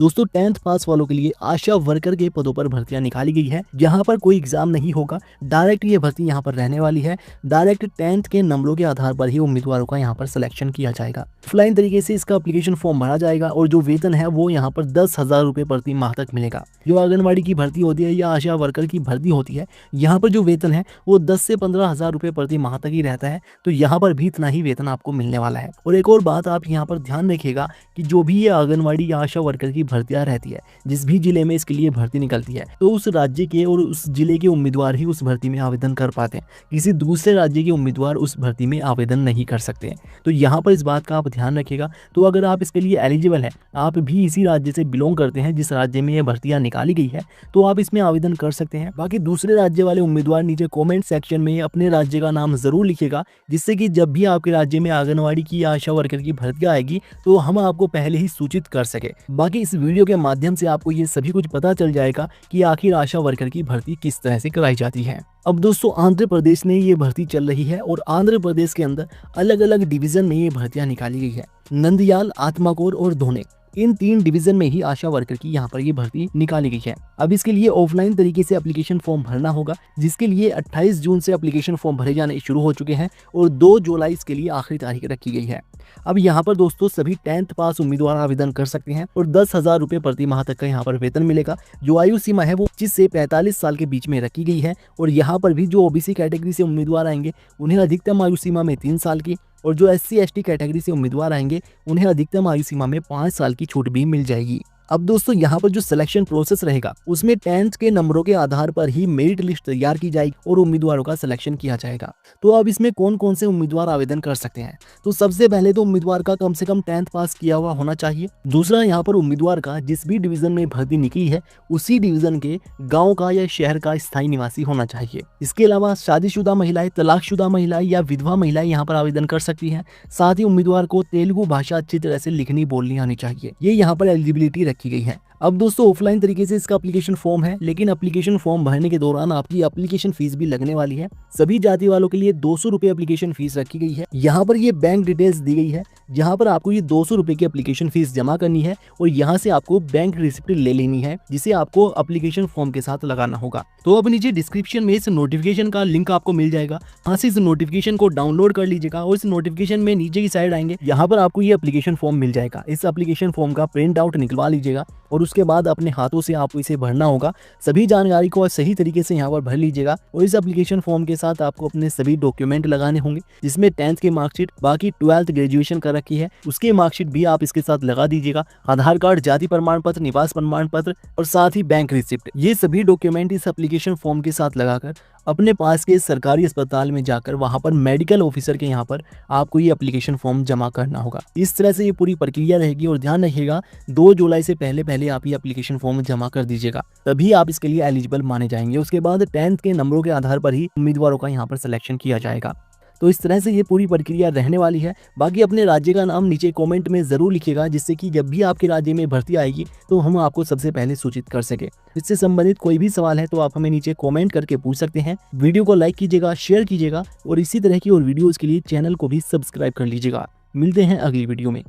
दोस्तों 10th पास वालों के लिए आशा वर्कर के पदों पर भर्तियां निकाली गई है, जहां पर कोई एग्जाम नहीं होगा। डायरेक्ट ये भर्ती यहां पर रहने वाली है। डायरेक्ट 10th के नंबरों के आधार पर ही उम्मीदवारों का यहां पर सिलेक्शन किया जाएगा। ऑफलाइन तरीके से इसका एप्लीकेशन फॉर्म भरा जाएगा और जो वेतन है वो यहाँ पर 10,000 रुपये प्रति माह तक मिलेगा। जो आंगनबाड़ी की भर्ती होती है या आशा वर्कर की भर्ती होती है, यहाँ पर जो वेतन है वो 10 से 15,000 रुपये प्रति माह तक ही रहता है। तो यहाँ पर भी इतना ही वेतन आपको मिलने वाला है। और एक और बात आप यहाँ पर ध्यान रखिएगा कि जो भी ये आंगनबाड़ी या आशा वर्कर की भर्तियां रहती है, जिस भी जिले में इसके लिए भर्ती निकलती है, तो उस राज्य के और उस जिले के उम्मीदवार ही उस भर्ती में आवेदन कर पाते हैं। किसी दूसरे राज्य के उम्मीदवार उस भर्ती में आवेदन नहीं कर सकते हैं। तो यहाँ पर इस बात का आप ध्यान रखिएगा। तो अगर आप इसके लिए एलिजिबल है, आप भी इसी राज्य से बिलोंग करते हैं जिस राज्य में ये भर्तियां निकाली गई है, तो आप इसमें आवेदन कर सकते हैं। बाकी दूसरे राज्य वाले उम्मीदवार नीचे कॉमेंट सेक्शन में अपने राज्य का नाम जरूर लिखिएगा, जिससे कि जब भी आपके राज्य में आंगनबाड़ी की या आशा वर्कर की भर्तियां आएगी तो हम आपको पहले ही सूचित कर सके। बाकी इस वीडियो के माध्यम से आपको ये सभी कुछ पता चल जाएगा कि आखिर आशा वर्कर की भर्ती किस तरह से कराई जाती है। अब दोस्तों आंध्र प्रदेश में ये भर्ती चल रही है और आंध्र प्रदेश के अंदर अलग अलग डिवीजन में ये भर्तियां निकाली गई है। नंदयाल, आत्माकोर और धोने, इन 3 डिवीजन में ही आशा वर्कर की यहाँ पर ये भर्ती निकाली गई है। अब इसके लिए ऑफलाइन तरीके से एप्लीकेशन फॉर्म भरना होगा, जिसके लिए 28 जून से एप्लीकेशन फॉर्म भरे जाने शुरू हो चुके हैं और 2 जुलाई इसके लिए आखिरी तारीख रखी गई है। अब यहाँ पर दोस्तों सभी 10th पास उम्मीदवार आवेदन कर सकते हैं और 10,000 रुपये प्रति माह तक का यहाँ पर वेतन मिलेगा। जो आयु सीमा है वो 25 से 45 साल के बीच में रखी गई है। और यहाँ पर भी जो ओबीसी कैटेगरी से उम्मीदवार आएंगे उन्हें अधिकतम आयु सीमा में 3 साल की, और जो SC ST कैटेगरी से उम्मीदवार आएंगे उन्हें अधिकतम आयु सीमा में 5 साल की छूट भी मिल जाएगी। अब दोस्तों यहाँ पर जो सिलेक्शन प्रोसेस रहेगा उसमें 10th के नंबरों के आधार पर ही मेरिट लिस्ट तैयार की जाएगी और उम्मीदवारों का सिलेक्शन किया जाएगा। तो अब इसमें कौन कौन से उम्मीदवार आवेदन कर सकते हैं? तो सबसे पहले तो उम्मीदवार का कम से कम 10th पास किया हुआ होना चाहिए। दूसरा, यहाँ पर उम्मीदवार का जिस भी डिवीजन में भर्ती निकली है उसी डिवीजन के गाँव का या शहर का स्थायी निवासी होना चाहिए। इसके अलावा शादीशुदा महिलाएं, तलाकशुदा महिलाएं या विधवा महिलाएं यहाँ पर आवेदन कर सकती हैं। साथ ही उम्मीदवार को तेलुगु भाषा अच्छी तरह से लिखनी बोलनी आनी चाहिए। ये यहाँ पर एलिजिबिलिटी रखी गई है। अब दोस्तों ऑफलाइन तरीके से इसका एप्लीकेशन फॉर्म है, लेकिन एप्लीकेशन फॉर्म भरने के दौरान आपकी एप्लीकेशन फीस भी लगने वाली है। सभी जाति वालों के लिए 200 रुपये एप्लीकेशन फीस रखी गई है। यहाँ पर ये बैंक डिटेल्स दी गई है, जहाँ पर आपको ये 200 रुपये की एप्लीकेशन फीस जमा करनी है और यहाँ से आपको बैंक रिसिप्ट ले लेनी है, जिसे आपको एप्लीकेशन फॉर्म के साथ लगाना होगा। तो अब नीचे डिस्क्रिप्शन में इस नोटिफिकेशन का लिंक आपको मिल जाएगा, वहाँ से इस नोटिफिकेशन को डाउनलोड कर लीजिएगा और इस नोटिफिकेशन में नीचे की साइड आएंगे, यहाँ पर आपको ये एप्लीकेशन फॉर्म मिल जाएगा। इस एप्लीकेशन फॉर्म का प्रिंट आउट निकलवा लीजिएगा और उसके बाद अपने हाथों से आपको इसे भरना होगा। सभी जानकारी को सही तरीके से यहाँ पर भर लीजिएगा और इस एप्लीकेशन फॉर्म के साथ आपको अपने सभी डॉक्यूमेंट लगाने होंगे, जिसमें 10th की मार्कशीट, बाकी 12th ग्रेजुएशन कर रखी है उसकी मार्कशीट भी आप इसके साथ लगा दीजिएगा। आधार कार्ड, जाति प्रमाण पत्र, निवास प्रमाण पत्र और साथ ही बैंक रिसिप्ट, ये सभी डॉक्यूमेंट इस एप्लीकेशन फॉर्म के साथ लगाकर अपने पास के सरकारी अस्पताल में जाकर वहां पर मेडिकल ऑफिसर के यहाँ पर आपको ये एप्लीकेशन फॉर्म जमा करना होगा। इस तरह से ये पूरी प्रक्रिया रहेगी और ध्यान रखिएगा 2 जुलाई से पहले आप ये एप्लीकेशन फॉर्म जमा कर दीजिएगा, तभी आप इसके लिए एलिजिबल माने जाएंगे। उसके बाद 10th के नंबरों के आधार पर ही उम्मीदवारों का यहाँ पर सिलेक्शन किया जाएगा। तो इस तरह से ये पूरी प्रक्रिया रहने वाली है। बाकी अपने राज्य का नाम नीचे कमेंट में जरूर लिखिएगा, जिससे कि जब भी आपके राज्य में भर्ती आएगी तो हम आपको सबसे पहले सूचित कर सके। इससे संबंधित कोई भी सवाल है तो आप हमें नीचे कमेंट करके पूछ सकते हैं। वीडियो को लाइक कीजिएगा, शेयर कीजिएगा और इसी तरह की और वीडियोस के लिए चैनल को भी सब्सक्राइब कर लीजिएगा। मिलते हैं अगली वीडियो में।